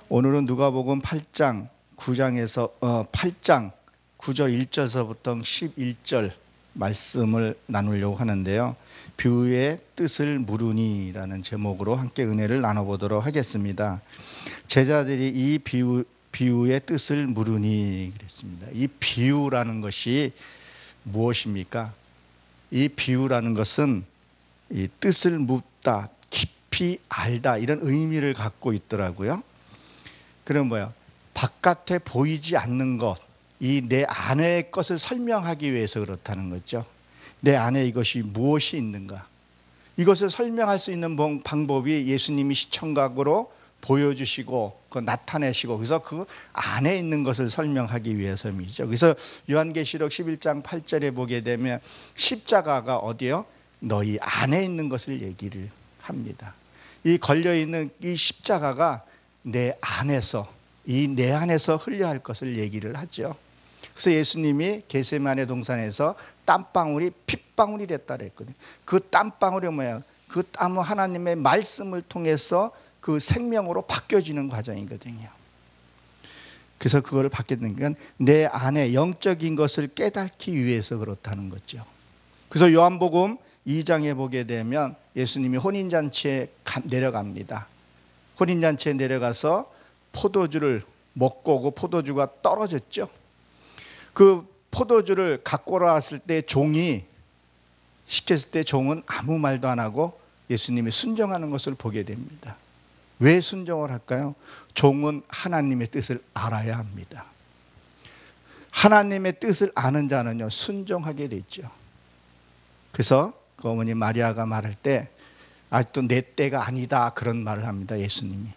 오늘은 누가복음 8장 8장 9절 1절서부터 11절 말씀을 나누려고 하는데요. 비유의 뜻을 물으니라는 제목으로 함께 은혜를 나눠보도록 하겠습니다. 제자들이 이 비유의 뜻을 물으니 그랬습니다. 이 비유라는 것이 무엇입니까? 이 비유라는 것은 이 뜻을 묻다, 깊이 알다 이런 의미를 갖고 있더라고요. 그럼 뭐야? 바깥에 보이지 않는 것, 이 내 안의 것을 설명하기 위해서 그렇다는 거죠. 내 안에 이것이 무엇이 있는가? 이것을 설명할 수 있는 방법이 예수님이 시청각으로 보여주시고 나타내시고 그래서 그 안에 있는 것을 설명하기 위해서이죠. 그래서 요한계시록 11장 8절에 보게 되면 십자가가 어디요? 너희 안에 있는 것을 얘기를 합니다. 이 걸려있는 이 십자가가 내 안에서 내 안에서 흘려야 할 것을 얘기를 하죠. 그래서 예수님이 겟세마네 동산에서 땀방울이 핏방울이 됐다 그랬거든요. 그 땀방울이 뭐야? 그 땀은 하나님의 말씀을 통해서 그 생명으로 바뀌어지는 과정이거든요. 그래서 그거를 받겠는 건 내 안에 영적인 것을 깨닫기 위해서 그렇다는 거죠. 그래서 요한복음 2장에 보게 되면 예수님이 혼인잔치에 내려갑니다. 혼인잔치에 내려가서 포도주를 먹고 오고 포도주가 떨어졌죠. 그 포도주를 갖고 올라왔을 때 종이 시켰을 때 종은 아무 말도 안 하고 예수님이 순종하는 것을 보게 됩니다. 왜 순종을 할까요? 종은 하나님의 뜻을 알아야 합니다. 하나님의 뜻을 아는 자는요 순종하게 되죠. 그래서 그 어머니 마리아가 말할 때 아직도 내 때가 아니다 그런 말을 합니다. 예수님이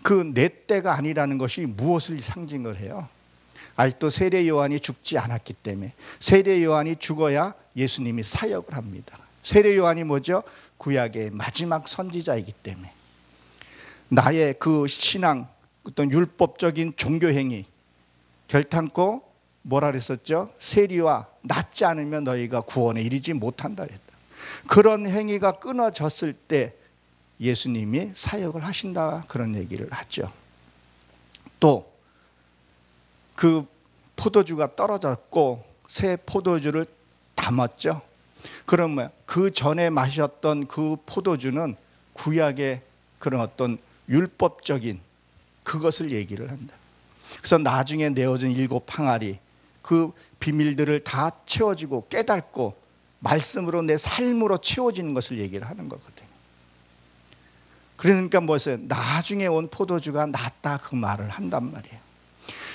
그 내 때가 아니라는 것이 무엇을 상징을 해요? 아직도 세례 요한이 죽지 않았기 때문에 세례 요한이 죽어야 예수님이 사역을 합니다. 세례 요한이 뭐죠? 구약의 마지막 선지자이기 때문에 나의 그 신앙 어떤 율법적인 종교행위 결탄코 뭐라 그랬었죠? 세리와 낫지 않으면 너희가 구원에 이르지 못한다 그랬다. 그런 행위가 끊어졌을 때 예수님이 사역을 하신다 그런 얘기를 하죠. 또 그 포도주가 떨어졌고 새 포도주를 담았죠. 그러면 그 전에 마셨던 그 포도주는 구약의 그런 어떤 율법적인 그것을 얘기를 한다. 그래서 나중에 내어준 7 항아리 그 비밀들을 다 채워지고 깨닫고 말씀으로 내 삶으로 채워지는 것을 얘기를 하는 거거든요. 그러니까 뭐였어요? 나중에 온 포도주가 낫다 그 말을 한단 말이에요.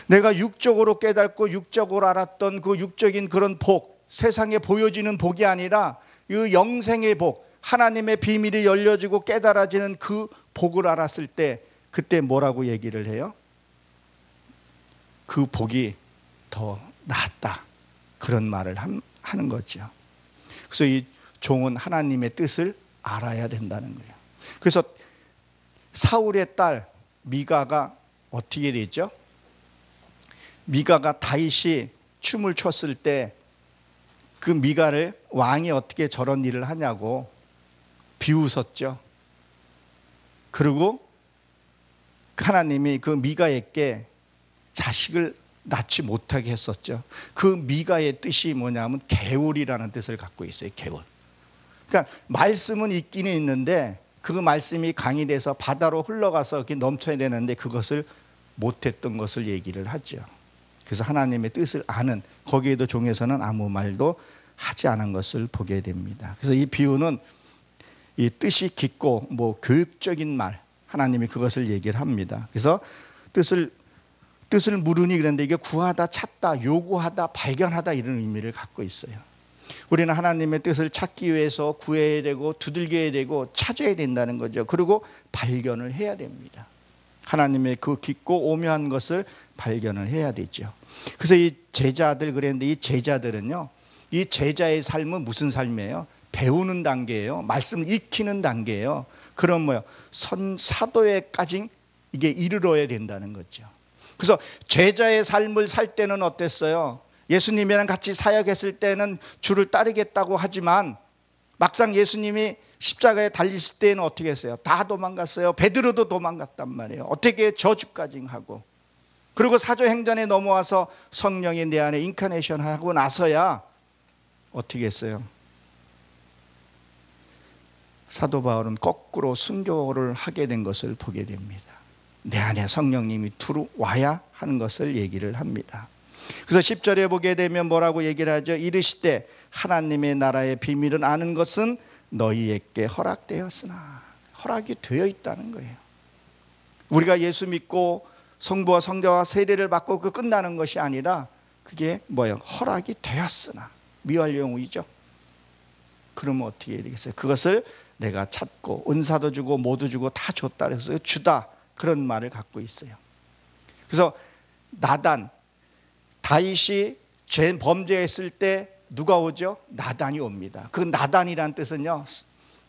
내가 육적으로 깨닫고 육적으로 알았던 그 육적인 그런 복, 세상에 보여지는 복이 아니라 이 영생의 복, 하나님의 비밀이 열려지고 깨달아지는 그 복을 알았을 때 그때 뭐라고 얘기를 해요? 그 복이 더 낫다 그런 말을 하는 거죠. 그래서 이 종은 하나님의 뜻을 알아야 된다는 거예요. 그래서 사울의 딸 미가가 어떻게 되죠? 미가가 다윗이 춤을 췄을 때 그 미가를 왕이 어떻게 저런 일을 하냐고 비웃었죠. 그리고 하나님이 그 미가에게 자식을 낳지 못하게 했었죠. 그 미가의 뜻이 뭐냐면 개울이라는 뜻을 갖고 있어요. 개울. 그러니까 말씀은 있기는 있는데 그 말씀이 강이 돼서 바다로 흘러가서 이렇게 넘쳐야 되는데 그것을 못했던 것을 얘기를 하죠. 그래서 하나님의 뜻을 아는 거기에도 종에서는 아무 말도 하지 않은 것을 보게 됩니다. 그래서 이 비유는 이 뜻이 깊고 뭐 교육적인 말 하나님이 그것을 얘기를 합니다. 그래서 뜻을 물으니 그런데 이게 구하다, 찾다, 요구하다, 발견하다 이런 의미를 갖고 있어요. 우리는 하나님의 뜻을 찾기 위해서 구해야 되고 두들겨야 되고 찾아야 된다는 거죠. 그리고 발견을 해야 됩니다. 하나님의 그 깊고 오묘한 것을 발견을 해야 되죠. 그래서 이 제자들 그랬는데 이 제자들은요, 이 제자의 삶은 무슨 삶이에요? 배우는 단계예요. 말씀을 익히는 단계예요. 그럼 뭐요? 사도에까지 이게 이르러야 된다는 거죠. 그래서 제자의 삶을 살 때는 어땠어요? 예수님이랑 같이 사역했을 때는 주를 따르겠다고 하지만 막상 예수님이 십자가에 달리실 때는 어떻게 했어요? 다 도망갔어요. 베드로도 도망갔단 말이에요. 어떻게 저주까지 하고. 그리고 사도행전에 넘어와서 성령이 내 안에 인카네이션 하고 나서야 어떻게 했어요? 사도 바울은 거꾸로 순교를 하게 된 것을 보게 됩니다. 내 안에 성령님이 들어와야 하는 것을 얘기를 합니다. 그래서 10절에 보게 되면 뭐라고 얘기를 하죠? 이르시되 하나님의 나라의 비밀을 아는 것은 너희에게 허락되었으나. 허락이 되어 있다는 거예요. 우리가 예수 믿고 성부와 성자와 세례를 받고 그 끝나는 것이 아니라 그게 뭐예요? 허락이 되었으나. 미완료형이죠. 그러면 어떻게 해야 되겠어요? 그것을 내가 찾고 은사도 주고 모두 주고 다 줬다 그래서 주다, 그런 말을 갖고 있어요. 그래서 나단, 다윗이 범죄했을 때 누가 오죠? 나단이 옵니다. 그 나단이란 뜻은요,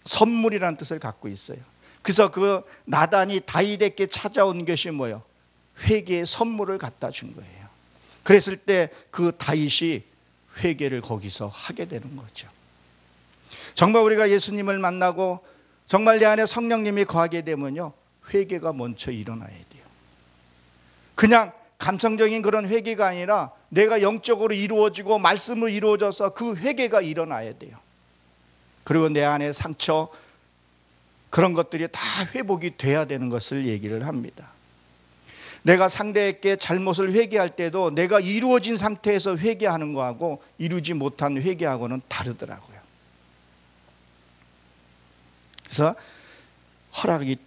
선물이라는 뜻을 갖고 있어요. 그래서 그 나단이 다윗에게 찾아온 것이 뭐예요? 회개의 선물을 갖다 준 거예요. 그랬을 때 그 다윗이 회개를 거기서 하게 되는 거죠. 정말 우리가 예수님을 만나고 정말 내 안에 성령님이 거하게 되면요, 회개가 먼저 일어나야 돼요. 그냥 감성적인 그런 회개가 아니라 내가 영적으로 이루어지고 말씀으로 이루어져서 그 회개가 일어나야 돼요. 그리고 내 안에 상처, 그런 것들이 다 회복이 돼야 되는 것을 얘기를 합니다. 내가 상대에게 잘못을 회개할 때도 내가 이루어진 상태에서 회개하는 거하고 이루지 못한 회개하고는 다르더라고요. 그래서 허락이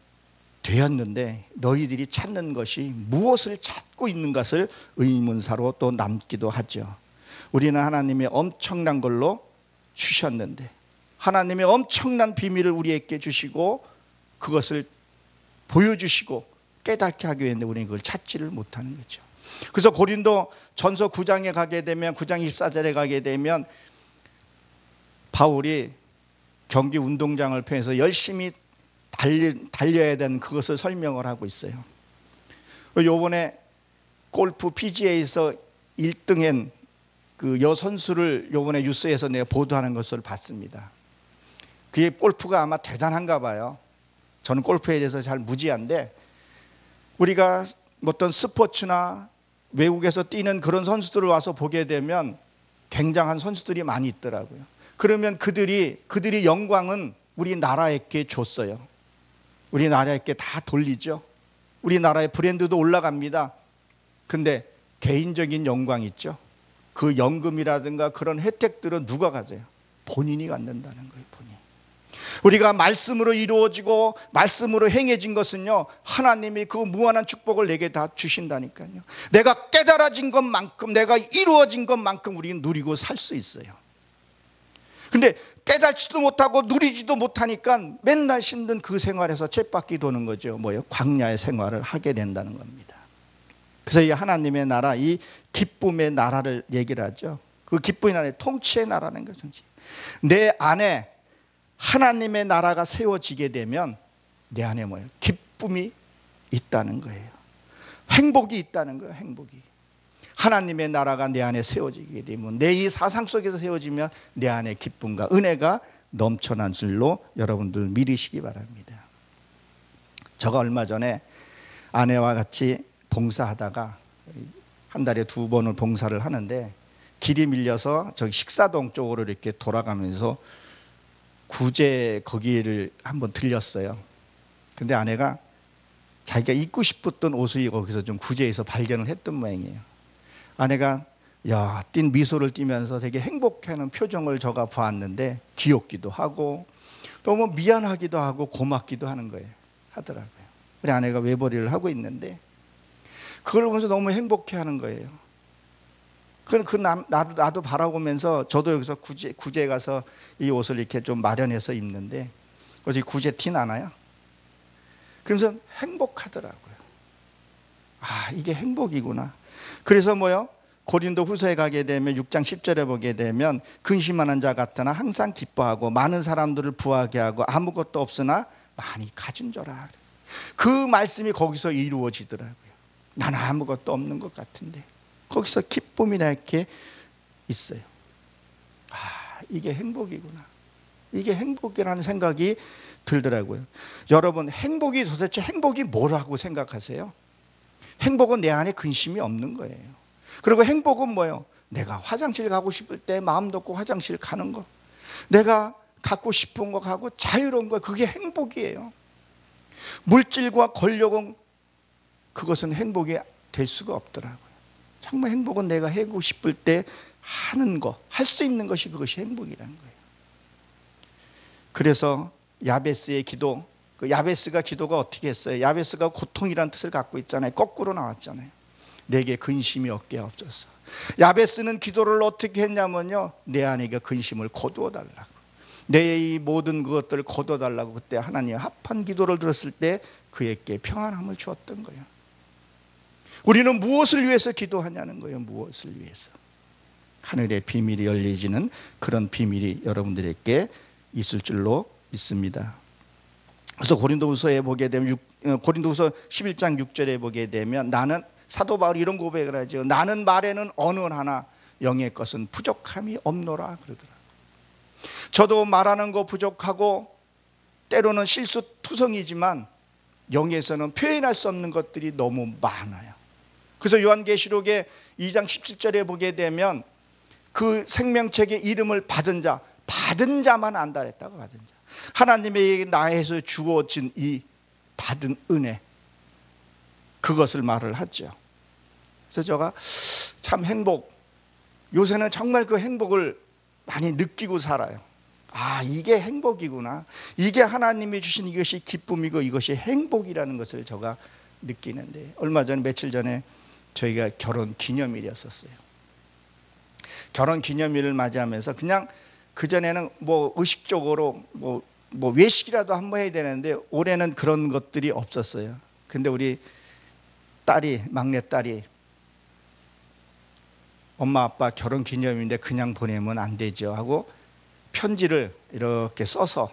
되었는데 너희들이 찾는 것이 무엇을 찾고 있는 것을 의문사로 또 남기도 하죠. 우리는 하나님의 엄청난 걸로 주셨는데, 하나님의 엄청난 비밀을 우리에게 주시고 그것을 보여주시고 깨닫게 하기 위해 우리는 그걸 찾지를 못하는 거죠. 그래서 고린도 전서 9장에 가게 되면 9장 24절에 가게 되면 바울이 경기 운동장을 펴서 열심히 달려야 되는 그것을 설명을 하고 있어요. 요번에 골프 PGA에서 1등한 그 여선수를 요번에 뉴스에서 내가 보도하는 것을 봤습니다. 그게 골프가 아마 대단한가 봐요. 저는 골프에 대해서 잘 무지한데, 우리가 어떤 스포츠나 외국에서 뛰는 그런 선수들을 와서 보게 되면 굉장한 선수들이 많이 있더라고요. 그러면 그들이 영광은 우리나라에게 줬어요. 우리나라에게 다 돌리죠. 우리나라의 브랜드도 올라갑니다. 근데 개인적인 영광 있죠. 그 연금이라든가 그런 혜택들은 누가 가져요? 본인이 갖는다는 거예요. 본인. 우리가 말씀으로 이루어지고 말씀으로 행해진 것은요, 하나님이 그 무한한 축복을 내게 다 주신다니까요. 내가 깨달아진 것만큼, 내가 이루어진 것만큼 우리는 누리고 살 수 있어요. 근데 깨달지도 못하고 누리지도 못하니까 맨날 힘든 그 생활에서 쳇바퀴 도는 거죠. 뭐예요? 광야의 생활을 하게 된다는 겁니다. 그래서 이 하나님의 나라, 이 기쁨의 나라를 얘기를 하죠. 그 기쁨의 나라의 통치의 나라는 것이지. 내 안에 하나님의 나라가 세워지게 되면 내 안에 뭐예요? 기쁨이 있다는 거예요. 행복이 있다는 거예요. 행복이. 하나님의 나라가 내 안에 세워지게 되면, 내 이 사상 속에서 세워지면 내 안에 기쁨과 은혜가 넘쳐난 줄로 여러분들 믿으시기 바랍니다. 제가 얼마 전에 아내와 같이 봉사하다가 한 달에 2번을 봉사를 하는데, 길이 밀려서 저기 식사동 쪽으로 이렇게 돌아가면서 구제 거기를 한번 들렸어요. 근데 아내가 자기가 입고 싶었던 옷을 거기서 좀 구제해서 발견을 했던 모양이에요. 아내가 띈 미소를 띠면서 되게 행복해하는 표정을 제가 보았는데, 귀엽기도 하고 너무 미안하기도 하고 고맙기도 하는 거예요. 하더라고요. 우리 아내가 외벌이를 하고 있는데 그걸 보면서 너무 행복해하는 거예요. 나도 바라보면서 저도 여기서 구제에 가서 이 옷을 이렇게 좀 마련해서 입는데 어제 구제 티 나나요? 그러면서 행복하더라고요. 아, 이게 행복이구나. 그래서 뭐요? 고린도 후서에 가게 되면 6장 10절에 보게 되면 근심하는 자 같으나 항상 기뻐하고 많은 사람들을 부하게 하고 아무것도 없으나 많이 가진 자라. 그 말씀이 거기서 이루어지더라고요. 나는 아무것도 없는 것 같은데 거기서 기쁨이 이렇게 있어요. 아, 이게 행복이구나. 이게 행복이라는 생각이 들더라고요. 여러분, 행복이 도대체 행복이 뭐라고 생각하세요? 행복은 내 안에 근심이 없는 거예요. 그리고 행복은 뭐예요? 내가 화장실 가고 싶을 때 마음 놓고 화장실 가는 거, 내가 갖고 싶은 거 가고 자유로운 거, 그게 행복이에요. 물질과 권력은 그것은 행복이 될 수가 없더라고요. 정말 행복은 내가 하고 싶을 때 하는 거, 할 수 있는 것이 그것이 행복이라는 거예요. 그래서 야베스의 기도, 그 야베스가 기도가 어떻게 했어요? 야베스가 고통이란 뜻을 갖고 있잖아요. 거꾸로 나왔잖아요. 내게 근심이 없게 없어서. 야베스는 기도를 어떻게 했냐면요, 내 안에 근심을 거두어 달라고, 내 이 모든 그것들을 거두어 달라고 그때 하나님 합한 기도를 들었을 때 그에게 평안함을 주었던 거예요. 우리는 무엇을 위해서 기도하냐는 거예요. 무엇을 위해서. 하늘의 비밀이 열리지는 그런 비밀이 여러분들에게 있을 줄로 믿습니다. 그래서 고린도후서에 보게 되면 고린도후서 11장 6절에 보게 되면, 나는, 사도 바울이 이런 고백을 하죠. 나는 말에는 어느 하나 영의 것은 부족함이 없노라 그러더라고요. 저도 말하는 거 부족하고 때로는 실수투성이지만 영에서는 표현할 수 없는 것들이 너무 많아요. 그래서 요한계시록의 2장 17절에 보게 되면 그 생명책의 이름을 받은 자만 안다 했다고. 받은 자, 하나님의 나에서 주어진 이 받은 은혜, 그것을 말을 하죠. 그래서 제가 참 요새는 정말 그 행복을 많이 느끼고 살아요. 아, 이게 행복이구나, 이게 하나님이 주신 이것이 기쁨이고 이것이 행복이라는 것을 제가 느끼는데, 얼마 전에, 며칠 전에 저희가 결혼 기념일이었었어요. 결혼 기념일을 맞이하면서 그냥 그전에는 뭐 의식적으로 뭐 외식이라도 한번 해야 되는데 올해는 그런 것들이 없었어요. 근데 우리 딸이, 막내딸이, 엄마 아빠 결혼 기념일인데 그냥 보내면 안 되죠 하고 편지를 이렇게 써서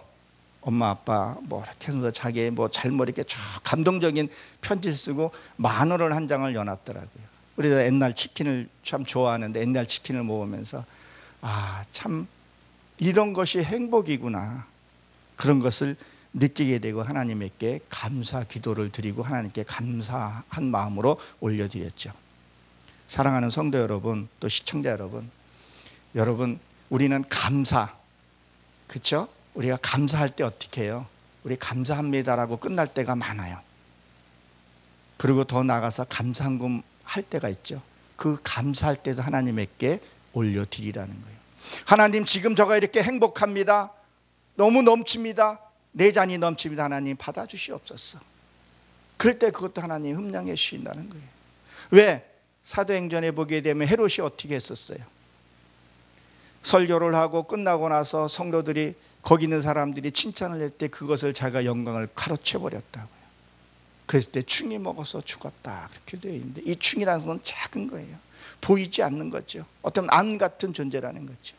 엄마 아빠 뭐 이렇게 해서 자기 뭐 잘못 이렇게 쭉 감동적인 편지를 쓰고 만원을 한 장을 여놨더라고요. 우리가 옛날 치킨을 참 좋아하는데 옛날 치킨을 먹으면서 아, 참 이런 것이 행복이구나, 그런 것을 느끼게 되고 하나님께 감사 기도를 드리고 하나님께 감사한 마음으로 올려드렸죠. 사랑하는 성도 여러분, 또 시청자 여러분, 우리는 감사, 그렇죠? 우리가 감사할 때 어떻게 해요? 우리 감사합니다라고 끝날 때가 많아요. 그리고 더 나아가서 감사한금 할 때가 있죠. 그 감사할 때도 하나님께 올려드리라는 거예요. 하나님, 지금 저가 이렇게 행복합니다, 너무 넘칩니다, 내 잔이 넘칩니다, 하나님 받아주시옵소서. 그럴 때 그것도 하나님 흠량해 주신다는 거예요. 왜? 사도행전에 보게 되면 헤롯이 어떻게 했었어요? 설교를 하고 끝나고 나서 성도들이, 거기 있는 사람들이 칭찬을 할 때 그것을 자기가 영광을 가로채 버렸다고요. 그랬을 때 충이 먹어서 죽었다, 그렇게 되어 있는데, 이 충이라는 건 작은 거예요. 보이지 않는 거죠. 어떤 안 같은 존재라는 거죠.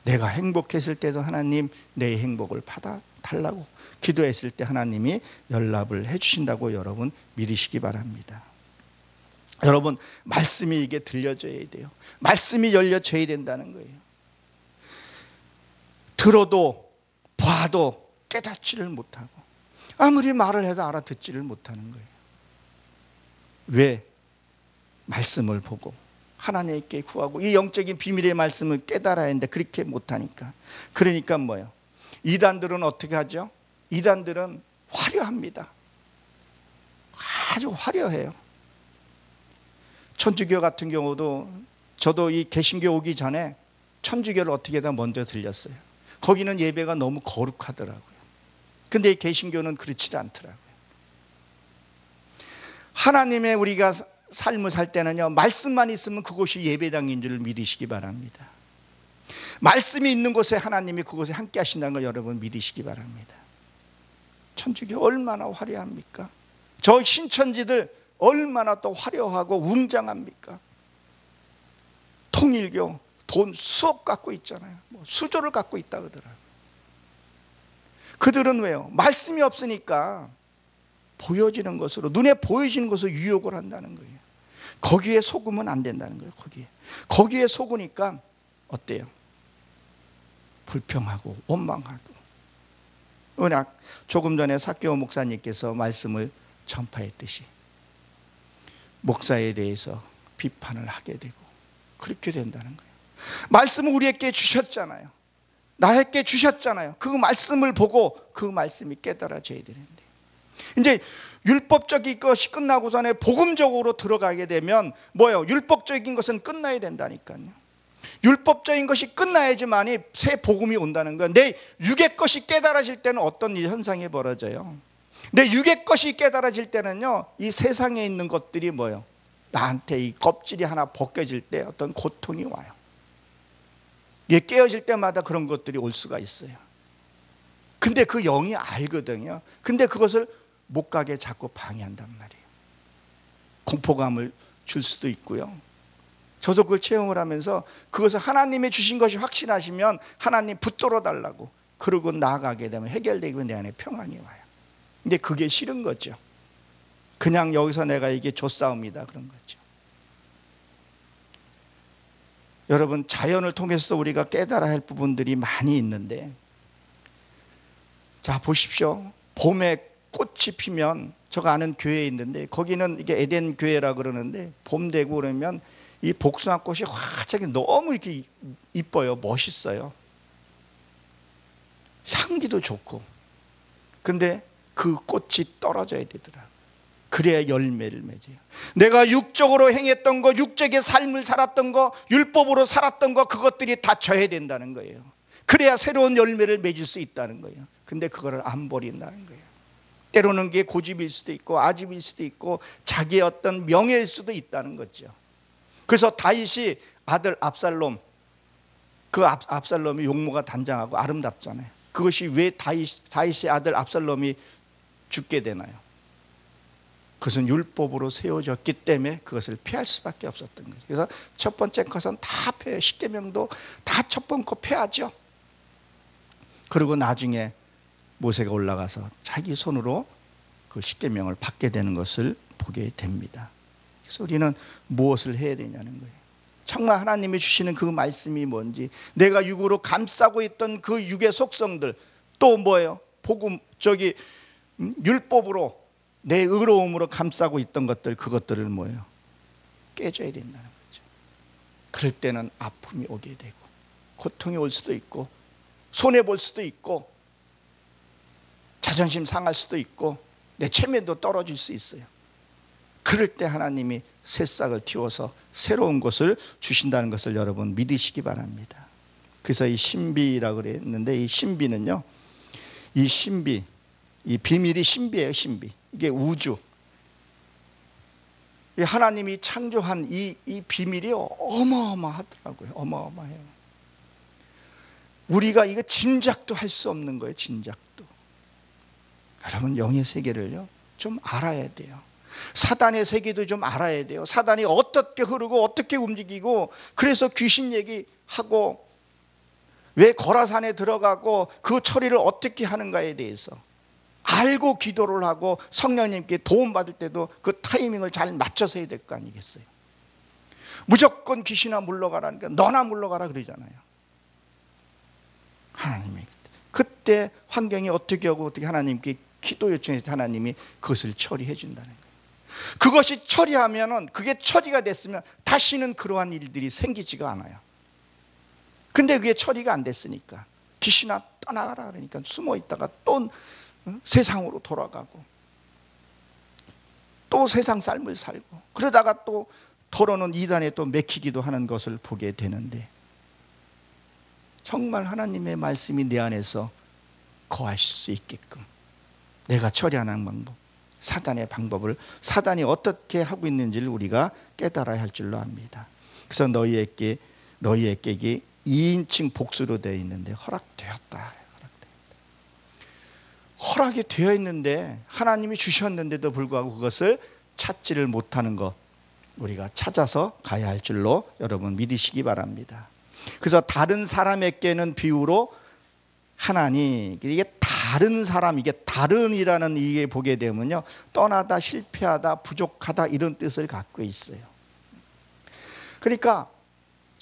내가 행복했을 때도 하나님 내 행복을 받아달라고 기도했을 때 하나님이 연락을 해주신다고 여러분 믿으시기 바랍니다. 여러분, 말씀이 이게 들려줘야 돼요. 말씀이 열려줘야 된다는 거예요. 들어도 봐도 깨닫지를 못하고 아무리 말을 해도 알아듣지를 못하는 거예요. 왜? 말씀을 보고 하나님께 구하고 이 영적인 비밀의 말씀을 깨달아야 하는데 그렇게 못하니까. 그러니까 뭐예요? 이단들은 어떻게 하죠? 이단들은 화려합니다. 아주 화려해요. 천주교 같은 경우도, 저도 이 개신교 오기 전에 천주교를 어떻게든 먼저 들렸어요. 거기는 예배가 너무 거룩하더라고요. 근데 이 개신교는 그렇지 않더라고요. 하나님의 우리가 삶을 살 때는요, 말씀만 있으면 그곳이 예배당인 줄 믿으시기 바랍니다. 말씀이 있는 곳에 하나님이 그곳에 함께 하신다는 걸 여러분 믿으시기 바랍니다. 천주교 얼마나 화려합니까? 저 신천지들 얼마나 또 화려하고 웅장합니까? 통일교 돈 수억 갖고 있잖아요. 수조를 갖고 있다 그러더라고요. 그들은 왜요? 말씀이 없으니까 보여지는 것으로, 눈에 보여지는 것으로 유혹을 한다는 거예요. 거기에 속으면 안 된다는 거예요. 거기에 속으니까 어때요? 불평하고 원망하고. 워낙 조금 전에 사케오 목사님께서 말씀을 전파했듯이 목사에 대해서 비판을 하게 되고 그렇게 된다는 거예요. 말씀을 우리에게 주셨잖아요. 나에게 주셨잖아요. 그 말씀을 보고 그 말씀이 깨달아져야 되는데, 이제 율법적인 것이 끝나고 전에 복음적으로 들어가게 되면 뭐예요? 율법적인 것은 끝나야 된다니까요. 율법적인 것이 끝나야지만이 새 복음이 온다는 거예요. 내 육의 것이 깨달아질 때는 어떤 현상이 벌어져요? 내 육의 것이 깨달아질 때는요, 이 세상에 있는 것들이 뭐예요? 나한테 이 껍질이 하나 벗겨질 때 어떤 고통이 와요. 이게 깨어질 때마다 그런 것들이 올 수가 있어요. 근데 그 영이 알거든요. 근데 그것을 못 가게 자꾸 방해한단 말이에요. 공포감을 줄 수도 있고요. 저도 그걸 체험을 하면서 그것을 하나님이 주신 것이 확신하시면 하나님 붙들어 달라고 그러고 나아가게 되면 해결되고 내 안에 평안이 와요. 근데 그게 싫은 거죠. 그냥 여기서 내가 이게 조싸움이다 그런 거죠. 여러분, 자연을 통해서도 우리가 깨달아야 할 부분들이 많이 있는데, 자 보십시오. 봄에 꽃이 피면, 제가 아는 교회에 있는데 거기는 이게 에덴 교회라 그러는데 봄 되고 그러면 이 복숭아 꽃이 화창하게 너무 이렇게 이뻐요. 멋있어요. 향기도 좋고. 근데 그 꽃이 떨어져야 되더라. 그래야 열매를 맺어요. 내가 육적으로 행했던 거, 육적의 삶을 살았던 거, 율법으로 살았던 거, 그것들이 다 져야 된다는 거예요. 그래야 새로운 열매를 맺을 수 있다는 거예요. 근데 그거를 안 버린다는 거예요. 때로는 그게 고집일 수도 있고 아집일 수도 있고 자기의 어떤 명예일 수도 있다는 거죠. 그래서 다윗이 아들 압살롬, 그 압살롬이 용모가 단장하고 아름답잖아요. 그것이 왜 다윗의 아들 압살롬이 죽게 되나요? 그것은 율법으로 세워졌기 때문에 그것을 피할 수밖에 없었던 거죠. 그래서 첫 번째 것은 다 펴요. 십계명도 다 첫 번째 거 펴야죠. 그리고 나중에 모세가 올라가서 자기 손으로 그 십계명을 받게 되는 것을 보게 됩니다. 그래서 우리는 무엇을 해야 되냐는 거예요. 정말 하나님이 주시는 그 말씀이 뭔지, 내가 육으로 감싸고 있던 그 육의 속성들, 또 뭐예요? 복음, 율법으로 내 의로움으로 감싸고 있던 것들, 그것들을 뭐예요? 깨져야 된다는 거죠. 그럴 때는 아픔이 오게 되고 고통이 올 수도 있고 손해볼 수도 있고 자존심 상할 수도 있고 내 체면도 떨어질 수 있어요. 그럴 때 하나님이 새싹을 틔워서 새로운 것을 주신다는 것을 여러분 믿으시기 바랍니다. 그래서 이 신비라고 그랬는데, 이 신비는요, 이 신비, 이 비밀이 신비예요. 신비. 이게 우주, 하나님이 창조한 이 비밀이 어마어마하더라고요. 어마어마해요. 우리가 이거 짐작도 할 수 없는 거예요. 짐작도. 여러분, 영의 세계를요 좀 알아야 돼요. 사단의 세계도 좀 알아야 돼요. 사단이 어떻게 흐르고 어떻게 움직이고, 그래서 귀신 얘기하고 왜 거라산에 들어가고 그 처리를 어떻게 하는가에 대해서 알고 기도를 하고 성령님께 도움받을 때도 그 타이밍을 잘 맞춰서 해야 될 거 아니겠어요? 무조건 귀신아 물러가라니까 너나 물러가라 그러잖아요. 하나님이 그때 환경이 어떻게 하고 어떻게 하나님께 기도 요청해서 하나님이 그것을 처리해 준다는 거예요. 그것이 처리하면은, 그게 처리가 됐으면 다시는 그러한 일들이 생기지가 않아요. 근데 그게 처리가 안 됐으니까 귀신아 떠나가라 그러니까 숨어 있다가 또 세상으로 돌아가고 또 세상 삶을 살고, 그러다가 또 더러는 이단에 또 맥히기도 하는 것을 보게 되는데, 정말 하나님의 말씀이 내 안에서 거하실 수 있게끔 내가 처리하는 방법, 사단의 방법을, 사단이 어떻게 하고 있는지를 우리가 깨달아야 할 줄로 압니다. 그래서 너희에게 2인칭 복수로 되어 있는데 허락되었다. 허락이 되어 있는데 하나님이 주셨는데도 불구하고 그것을 찾지를 못하는 것, 우리가 찾아서 가야 할 줄로 여러분 믿으시기 바랍니다. 그래서 다른 사람에게는 비유로 하나니, 이게 다른 사람, 이게 다른이라는 이게 보게 되면요, 떠나다, 실패하다, 부족하다 이런 뜻을 갖고 있어요. 그러니까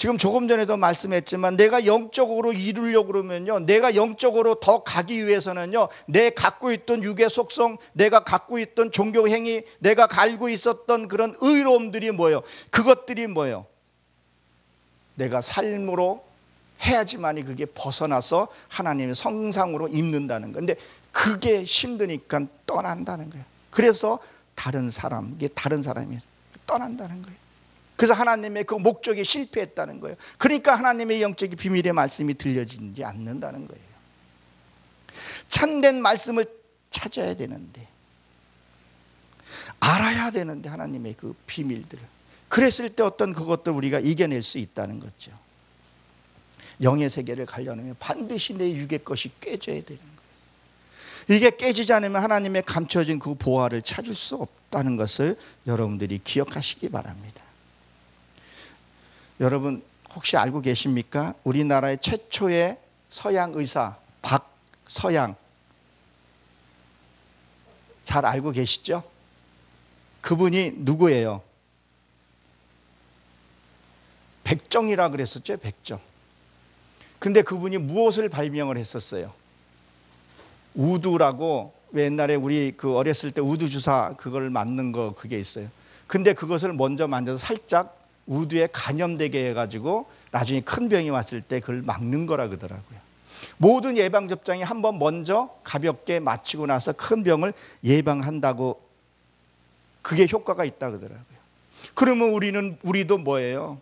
지금 조금 전에도 말씀했지만 내가 영적으로 이루려고 그러면요, 내가 영적으로 더 가기 위해서는요, 내 갖고 있던 육의 속성, 내가 갖고 있던 종교 행위, 내가 갈고 있었던 그런 의로움들이 뭐예요? 그것들이 뭐예요? 내가 삶으로 해야지만이 그게 벗어나서 하나님의 성상으로 입는다는 거예요. 근데 그게 힘드니까 떠난다는 거예요. 그래서 다른 사람, 이게 다른 사람이 떠난다는 거예요. 그래서 하나님의 그 목적이 실패했다는 거예요. 그러니까 하나님의 영적인 비밀의 말씀이 들려지지 않는다는 거예요. 참된 말씀을 찾아야 되는데, 알아야 되는데, 하나님의 그 비밀들을. 그랬을 때 어떤 그것들 우리가 이겨낼 수 있다는 거죠. 영의 세계를 가려면 반드시 내 육의 것이 깨져야 되는 거예요. 이게 깨지지 않으면 하나님의 감춰진 그 보화를 찾을 수 없다는 것을 여러분들이 기억하시기 바랍니다. 여러분 혹시 알고 계십니까? 우리나라의 최초의 서양 의사 박서양, 잘 알고 계시죠? 그분이 누구예요? 백정이라 그랬었죠. 백정. 근데 그분이 무엇을 발명을 했었어요? 우두라고, 왜 옛날에 우리 그 어렸을 때 우두 주사 그걸 맞는 거 그게 있어요. 근데 그것을 먼저 만져서 살짝 우두에 감염되게 해가지고 나중에 큰 병이 왔을 때 그걸 막는 거라 그러더라고요. 모든 예방접종이 한번 먼저 가볍게 맞히고 나서 큰 병을 예방한다고, 그게 효과가 있다 그러더라고요. 그러면 우리도 뭐예요?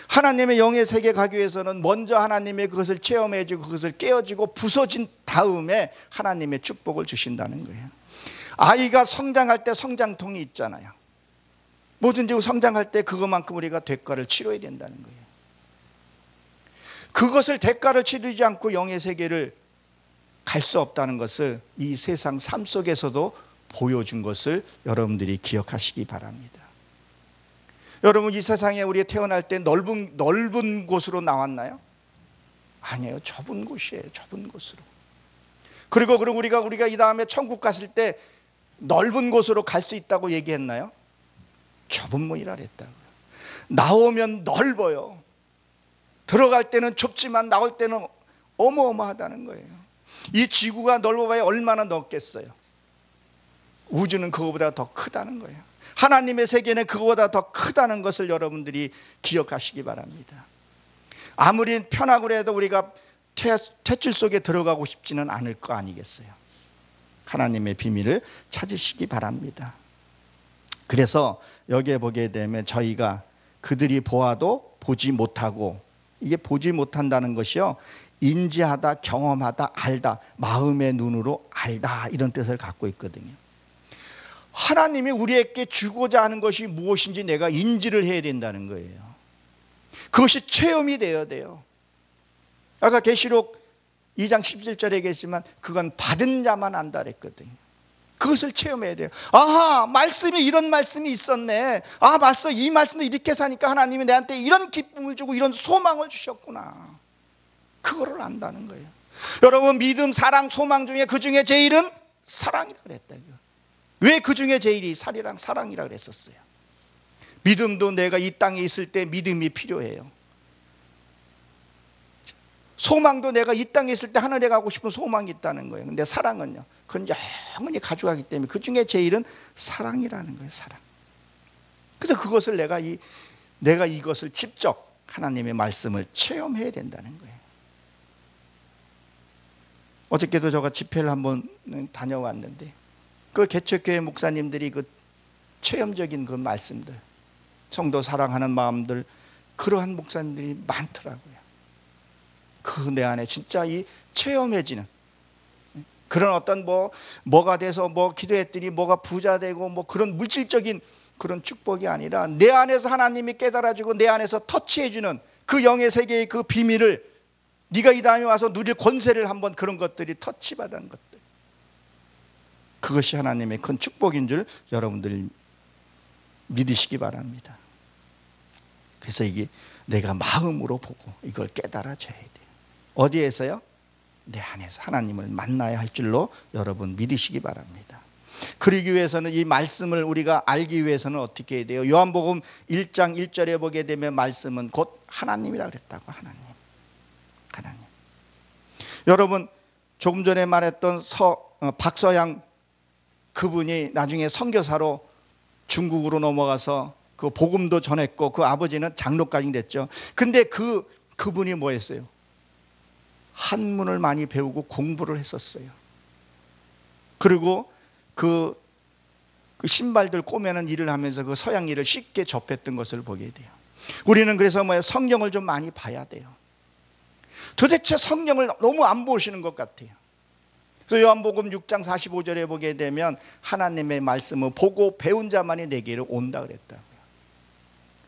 하나님의 영의 세계 가기 위해서는 먼저 하나님의 그것을 체험해주고 그것을 깨어지고 부서진 다음에 하나님의 축복을 주신다는 거예요. 아이가 성장할 때 성장통이 있잖아요. 뭐든지 성장할 때 그것만큼 우리가 대가를 치러야 된다는 거예요. 그것을 대가를 치르지 않고 영의 세계를 갈 수 없다는 것을 이 세상 삶 속에서도 보여준 것을 여러분들이 기억하시기 바랍니다. 여러분, 이 세상에 우리 태어날 때 넓은 곳으로 나왔나요? 아니에요. 좁은 곳이에요. 좁은 곳으로. 그리고 우리가 이 다음에 천국 갔을 때 넓은 곳으로 갈 수 있다고 얘기했나요? 좁은 문이라 그랬다고요. 나오면 넓어요. 들어갈 때는 좁지만 나올 때는 어마어마하다는 거예요. 이 지구가 넓어봐야 얼마나 넓겠어요. 우주는 그거보다 더 크다는 거예요. 하나님의 세계는 그거보다 더 크다는 것을 여러분들이 기억하시기 바랍니다. 아무리 편하고 해도 우리가 퇴출 속에 들어가고 싶지는 않을 거 아니겠어요. 하나님의 비밀을 찾으시기 바랍니다. 그래서 여기에 보게 되면 저희가 그들이 보아도 보지 못하고, 이게 보지 못한다는 것이요, 인지하다, 경험하다, 알다, 마음의 눈으로 알다, 이런 뜻을 갖고 있거든요. 하나님이 우리에게 주고자 하는 것이 무엇인지 내가 인지를 해야 된다는 거예요. 그것이 체험이 되어야 돼요. 아까 계시록 2장 17절에 계시지만 그건 받은 자만 안다 그랬거든요. 그것을 체험해야 돼요. 아하, 말씀이 이런 말씀이 있었네. 아, 맞어. 이 말씀도 이렇게 사니까 하나님이 내한테 이런 기쁨을 주고 이런 소망을 주셨구나. 그거를 안다는 거예요. 여러분, 믿음, 사랑, 소망 중에 그 중에 제일은 사랑이라 그랬다고요. 왜 그 중에 제일이 사랑이라 그랬었어요? 믿음도 내가 이 땅에 있을 때 믿음이 필요해요. 소망도 내가 이 땅에 있을 때 하늘에 가고 싶은 소망이 있다는 거예요. 근데 사랑은요, 그건 영원히 가져가기 때문에 그 중에 제일은 사랑이라는 거예요. 사랑. 그래서 그것을 내가 이것을 직접 하나님의 말씀을 체험해야 된다는 거예요. 어저께도 제가 집회를 한번 다녀왔는데 그 개척교회 목사님들이 그 체험적인 그 말씀들, 성도 사랑하는 마음들, 그러한 목사님들이 많더라고요. 그 내 안에 진짜 이 체험해지는 그런 어떤 뭐가 돼서 기도했더니 뭐가 부자 되고 그런 물질적인 그런 축복이 아니라 내 안에서 하나님이 깨달아주고 내 안에서 터치해주는 그 영의 세계의 그 비밀을 네가 이 다음에 와서 누릴 권세를 한번, 그런 것들이 터치받은 것들, 그것이 하나님의 큰 축복인 줄 여러분들이 믿으시기 바랍니다. 그래서 이게 내가 마음으로 보고 이걸 깨달아져야 돼요. 어디에서요? 내 안에서 하나님을 만나야 할 줄로 여러분 믿으시기 바랍니다. 그러기 위해서는 이 말씀을 우리가 알기 위해서는 어떻게 해야 돼요? 요한복음 1장 1절에 보게 되면 말씀은 곧 하나님이라 그랬다고. 하나님. 여러분, 조금 전에 말했던 박서양 그분이 나중에 선교사로 중국으로 넘어가서 그 복음도 전했고 그 아버지는 장로까지 됐죠. 근데 그분이 뭐 했어요? 한문을 많이 배우고 공부를 했었어요. 그리고 그 신발들 꼬매는 일을 하면서 그 서양 일을 쉽게 접했던 것을 보게 돼요. 우리는 그래서 성경을 좀 많이 봐야 돼요. 도대체 성경을 너무 안 보시는 것 같아요. 그래서 요한복음 6장 45절에 보게 되면 하나님의 말씀을 보고 배운 자만이 내게로 온다 그랬다고요.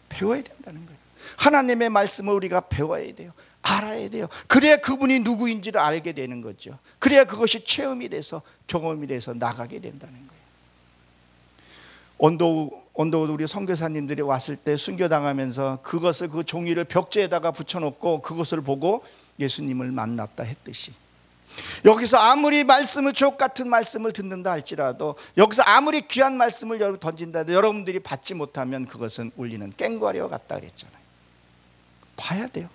배워야 된다는 거예요. 하나님의 말씀을 우리가 배워야 돼요. 알아야 돼요. 그래야 그분이 누구인지를 알게 되는 거죠. 그래야 그것이 체험이 돼서 경험이 돼서 나가게 된다는 거예요. 언더우드 우리 선교사님들이 왔을 때 순교당하면서 그것을 그 종이를 벽지에다가 붙여놓고 그것을 보고 예수님을 만났다 했듯이, 여기서 아무리 말씀을 주옥 같은 말씀을 듣는다 할지라도, 여기서 아무리 귀한 말씀을 던진다 해도 여러분들이 받지 못하면 그것은 울리는 꽹과리와 같다 그랬잖아요. 봐야 돼요.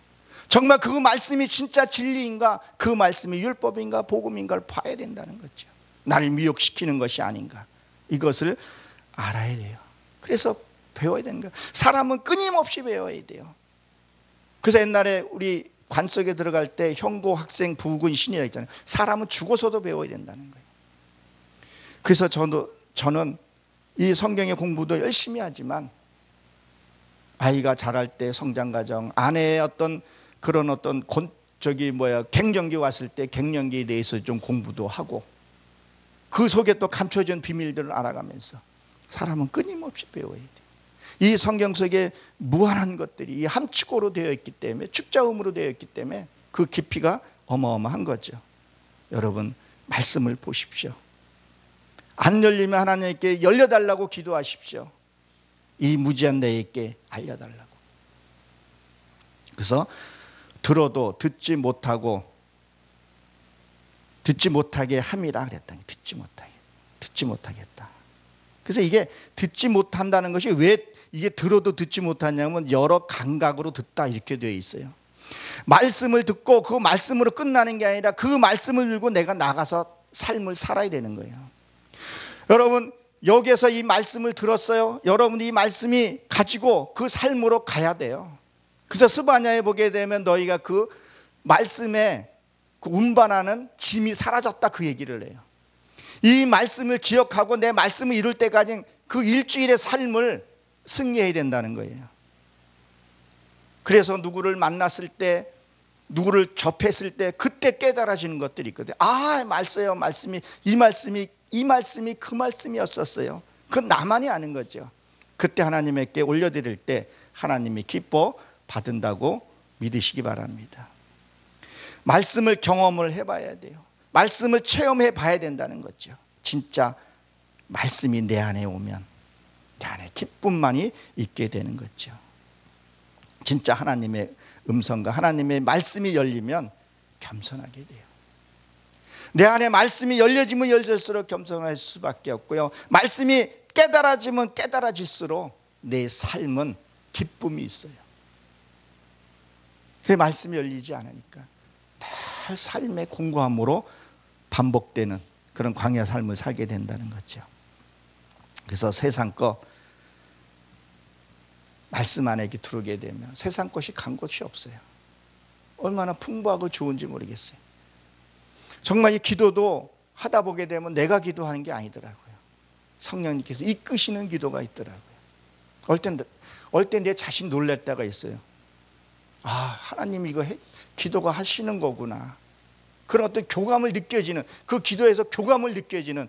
정말 그 말씀이 진짜 진리인가, 그 말씀이 율법인가 복음인가를 봐야 된다는 거죠. 나를 미혹시키는 것이 아닌가, 이것을 알아야 돼요. 그래서 배워야 되는 거예요. 사람은 끊임없이 배워야 돼요. 그래서 옛날에 우리 관 속에 들어갈 때 형고 학생 부군 신이라 했잖아요. 사람은 죽어서도 배워야 된다는 거예요. 그래서 저는 이 성경의 공부도 열심히 하지만 아이가 자랄 때 성장과정, 아내의 그런 갱년기 왔을 때 갱년기에 대해서 좀 공부도 하고, 그 속에 또 감춰진 비밀들을 알아가면서 사람은 끊임없이 배워야 돼요. 이 성경 속에 무한한 것들이 이 함축어로 되어 있기 때문에, 축자음으로 되어 있기 때문에 그 깊이가 어마어마한 거죠. 여러분, 말씀을 보십시오. 안 열리면 하나님께 열려달라고 기도하십시오. 이 무지한 내게 알려달라고. 그래서 들어도 듣지 못하게 함이라 그랬더니 듣지 못하겠다. 그래서 이게 듣지 못한다는 것이 왜 이게 들어도 듣지 못하냐면 여러 감각으로 듣다 이렇게 되어 있어요. 말씀을 듣고 그 말씀으로 끝나는 게 아니라 그 말씀을 들고 내가 나가서 삶을 살아야 되는 거예요. 여러분, 여기에서 이 말씀을 들었어요. 여러분이 이 말씀이 가지고 그 삶으로 가야 돼요. 그래서 스바냐에 보게 되면 너희가 그 말씀에 그 운반하는 짐이 사라졌다, 그 얘기를 해요. 이 말씀을 기억하고 내 말씀을 이룰 때까지 그 일주일의 삶을 승리해야 된다는 거예요. 그래서 누구를 만났을 때, 누구를 접했을 때 그때 깨달아지는 것들이 있거든요. 아, 이 말씀이 그 말씀이었었어요. 그건 나만이 아는 거죠. 그때 하나님께 올려드릴 때 하나님이 기뻐 받는다고 믿으시기 바랍니다. 말씀을 경험을 해봐야 돼요. 말씀을 체험해 봐야 된다는 거죠. 진짜 말씀이 내 안에 오면 내 안에 기쁨만이 있게 되는 거죠. 진짜 하나님의 음성과 하나님의 말씀이 열리면 겸손하게 돼요. 내 안에 말씀이 열려지면 열릴수록 겸손할 수밖에 없고요. 말씀이 깨달아지면 깨달아질수록 내 삶은 기쁨이 있어요. 그 말씀이 열리지 않으니까 늘 삶의 공고함으로 반복되는 그런 광야 삶을 살게 된다는 거죠. 그래서 세상 거 말씀 안에 들어오게 되면 세상 것이 간 곳이 없어요. 얼마나 풍부하고 좋은지 모르겠어요. 정말 이 기도도 하다 보게 되면 내가 기도하는 게 아니더라고요. 성령님께서 이끄시는 기도가 있더라고요. 어떨 땐 내 자신 놀랄 때가 있어요. 아, 하나님 이거 기도가 하시는 거구나. 그런 어떤 교감을 느껴지는, 그 기도에서 교감을 느껴지는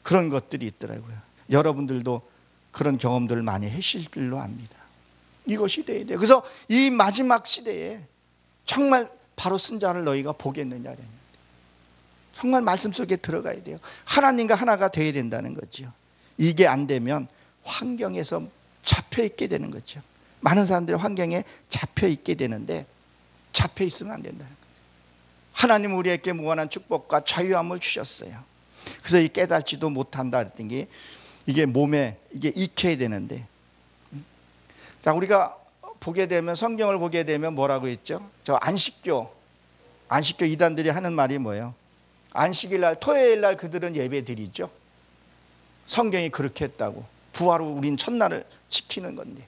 그런 것들이 있더라고요. 여러분들도 그런 경험들을 많이 하실 줄로 압니다. 이것이 돼야 돼요. 그래서 이 마지막 시대에 정말 바로 쓴자를 너희가 보겠느냐. 정말 말씀 속에 들어가야 돼요. 하나님과 하나가 돼야 된다는 거죠. 이게 안 되면 환경에서 잡혀 있게 되는 거죠. 많은 사람들이 환경에 잡혀 있게 되는데 잡혀 있으면 안 된다는 거죠. 하나님은 우리에게 무한한 축복과 자유함을 주셨어요. 그래서 이 깨닫지도 못한다 했던 게 이게 몸에 이게 익혀야 되는데, 자, 우리가 보게 되면 성경을 보게 되면 뭐라고 했죠? 저 안식교 이단들이 하는 말이 뭐예요? 안식일 날, 토요일 날 그들은 예배 드리죠. 성경이 그렇게 했다고. 부활 후 우린 첫날을 지키는 건데.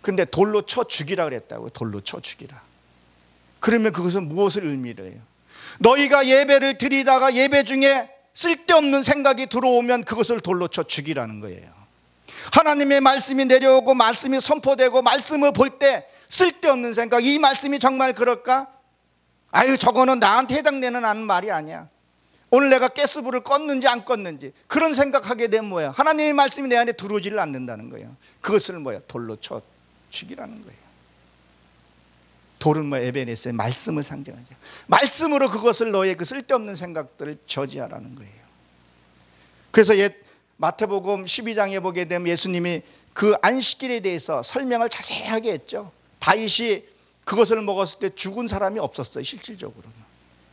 근데 돌로 쳐 죽이라 그랬다고. 돌로 쳐 죽이라. 그러면 그것은 무엇을 의미를 해요? 너희가 예배를 드리다가 예배 중에 쓸데없는 생각이 들어오면 그것을 돌로 쳐 죽이라는 거예요. 하나님의 말씀이 내려오고 말씀이 선포되고 말씀을 볼 때 쓸데없는 생각, 이 말씀이 정말 그럴까? 아유, 저거는 나한테 해당되는 않은 말이 아니야. 오늘 내가 가스불을 껐는지 안 껐는지 그런 생각하게 되면 뭐야? 하나님의 말씀이 내 안에 들어오지를 않는다는 거예요. 그것을 뭐야? 돌로 쳐 죽이라는 거예요. 돌은 뭐 에베네스의 말씀을 상징하죠. 말씀으로 그것을 너의 그 쓸데없는 생각들을 저지하라는 거예요. 그래서 마태복음 12장에 보게 되면 예수님이 그 안식일에 대해서 설명을 자세하게 했죠. 다윗이 그것을 먹었을 때 죽은 사람이 없었어요. 실질적으로는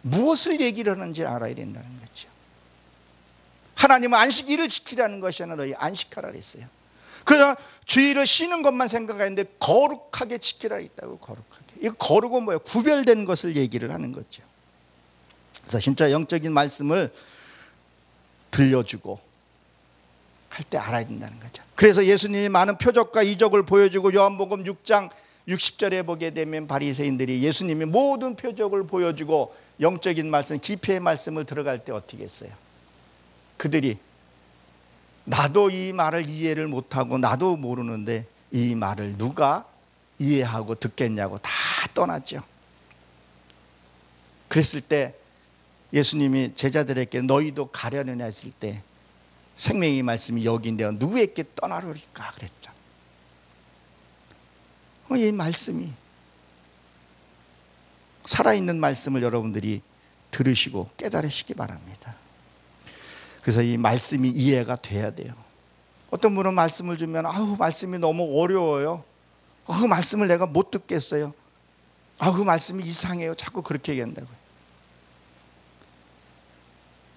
무엇을 얘기를 하는지 알아야 된다는 거죠. 하나님은 안식일을 지키라는 것이 아니라 너희 안식하라 그랬어요. 그래서 주일을 쉬는 것만 생각하는데 거룩하게 지키라 했다고. 거룩하게. 이 거룩은 뭐예요? 구별된 것을 얘기를 하는 거죠. 그래서 진짜 영적인 말씀을 들려주고 할 때 알아야 된다는 거죠. 그래서 예수님이 많은 표적과 이적을 보여주고 요한복음 6장 60절에 보게 되면 바리새인들이 예수님이 모든 표적을 보여주고 영적인 말씀, 깊이의 말씀을 들어갈 때 어떻게 했어요? 그들이 나도 이 말을 이해를 못하고 나도 모르는데 이 말을 누가 이해하고 듣겠냐고 다 떠났죠. 그랬을 때 예수님이 제자들에게 너희도 가려느냐 했을 때 생명의 말씀이 여기인데 누구에게 떠나려니까 그랬죠. 이 말씀이 살아있는 말씀을 여러분들이 들으시고 깨달으시기 바랍니다. 그래서 이 말씀이 이해가 돼야 돼요. 어떤 분은 말씀을 주면 아우 말씀이 너무 어려워요. 그 말씀을 내가 못 듣겠어요. 그 말씀이 이상해요. 자꾸 그렇게 얘기한다고요.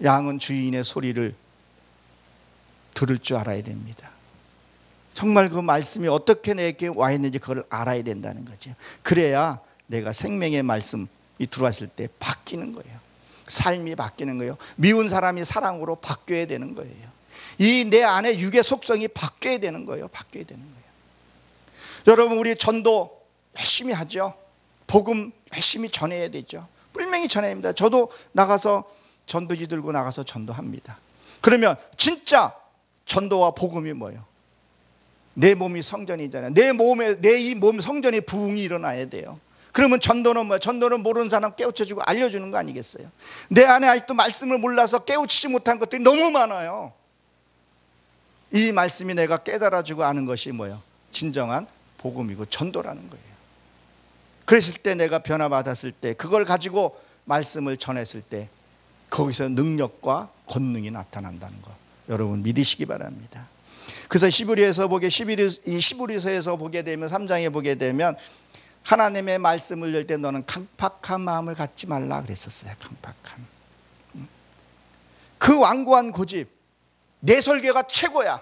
양은 주인의 소리를 들을 줄 알아야 됩니다. 정말 그 말씀이 어떻게 내게 와 있는지 그걸 알아야 된다는 거죠. 그래야 내가 생명의 말씀이 들어왔을 때 바뀌는 거예요. 삶이 바뀌는 거예요. 미운 사람이 사랑으로 바뀌어야 되는 거예요. 이 내 안에 육의 속성이 바뀌어야 되는 거예요. 바뀌어야 되는 거예요. 여러분, 우리 전도 열심히 하죠. 복음 열심히 전해야 되죠. 분명히 전해야 합니다. 저도 나가서 전도지 들고 나가서 전도합니다. 그러면 진짜 전도와 복음이 뭐예요? 내 몸이 성전이잖아요. 내 이 몸 성전에 부흥이 일어나야 돼요. 그러면 전도는 뭐야? 전도는 모르는 사람 깨우쳐주고 알려주는 거 아니겠어요? 내 안에 아직도 말씀을 몰라서 깨우치지 못한 것들이 너무 많아요. 이 말씀이 내가 깨달아주고 아는 것이 뭐예요? 진정한 복음이고 전도라는 거예요. 그랬을 때 내가 변화받았을 때 그걸 가지고 말씀을 전했을 때 거기서 능력과 권능이 나타난다는 거 여러분 믿으시기 바랍니다. 그래서 시브리서에서 보게 되면 3장에 보게 되면 하나님의 말씀을 열 때 너는 강팍한 마음을 갖지 말라 그랬었어요. 강팍한. 그 완고한 고집. 내 설교가 최고야.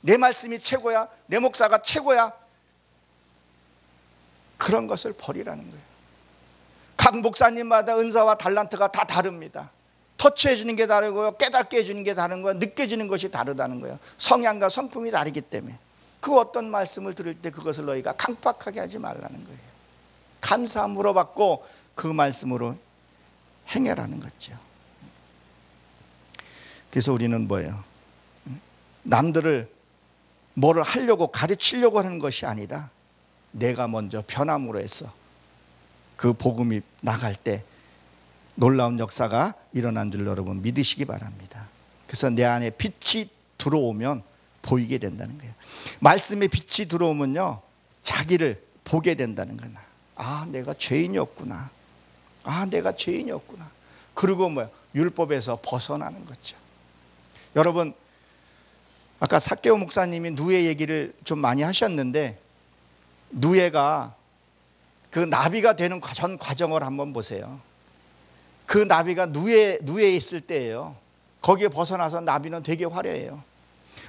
내 말씀이 최고야. 내 목사가 최고야. 그런 것을 버리라는 거예요. 각 목사님마다 은사와 달란트가 다 다릅니다. 터치해 주는 게 다르고요. 깨닫게 해주는 게 다른 거예요. 느껴지는 것이 다르다는 거예요. 성향과 성품이 다르기 때문에 그 어떤 말씀을 들을 때 그것을 너희가 강팍하게 하지 말라는 거예요. 감사함으로 받고 그 말씀으로 행해라는 거죠. 그래서 우리는 뭐예요? 남들을 뭐를 하려고 가르치려고 하는 것이 아니라 내가 먼저 변함으로 해서 그 복음이 나갈 때 놀라운 역사가 일어난 줄 여러분 믿으시기 바랍니다. 그래서 내 안에 빛이 들어오면 보이게 된다는 거예요. 말씀에 빛이 들어오면요 자기를 보게 된다는 거예요. 아, 내가 죄인이었구나. 아, 내가 죄인이었구나. 그리고 뭐야? 율법에서 벗어나는 거죠. 여러분, 아까 삭개오 목사님이 누에 얘기를 좀 많이 하셨는데 누에가 그 나비가 되는 전 과정을 한번 보세요. 그 나비가 누에 있을 때예요. 거기에 벗어나서 나비는 되게 화려해요.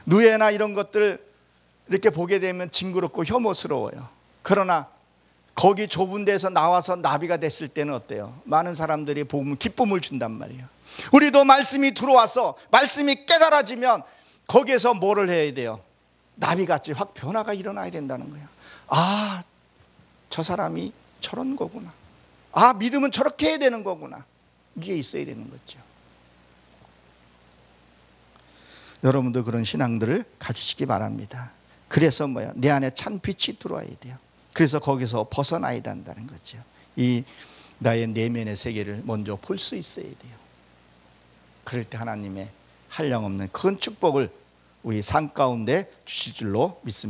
누에나 이런 것들 이렇게 보게 되면 징그럽고 혐오스러워요. 그러나 거기 좁은 데서 나와서 나비가 됐을 때는 어때요? 많은 사람들이 복음, 기쁨을 준단 말이에요. 우리도 말씀이 들어와서 말씀이 깨달아지면 거기에서 뭐를 해야 돼요? 나비같이 확 변화가 일어나야 된다는 거예요. 아, 저 사람이 저런 거구나. 아, 믿음은 저렇게 해야 되는 거구나. 이게 있어야 되는 거죠. 여러분도 그런 신앙들을 가지시기 바랍니다. 그래서 뭐야? 내 안에 찬 빛이 들어와야 돼요. 그래서 거기서 벗어나야 된다는 거죠. 이 나의 내면의 세계를 먼저 볼 수 있어야 돼요. 그럴 때 하나님의 한량없는 큰 축복을 우리 삶 가운데 주실 줄로 믿습니다.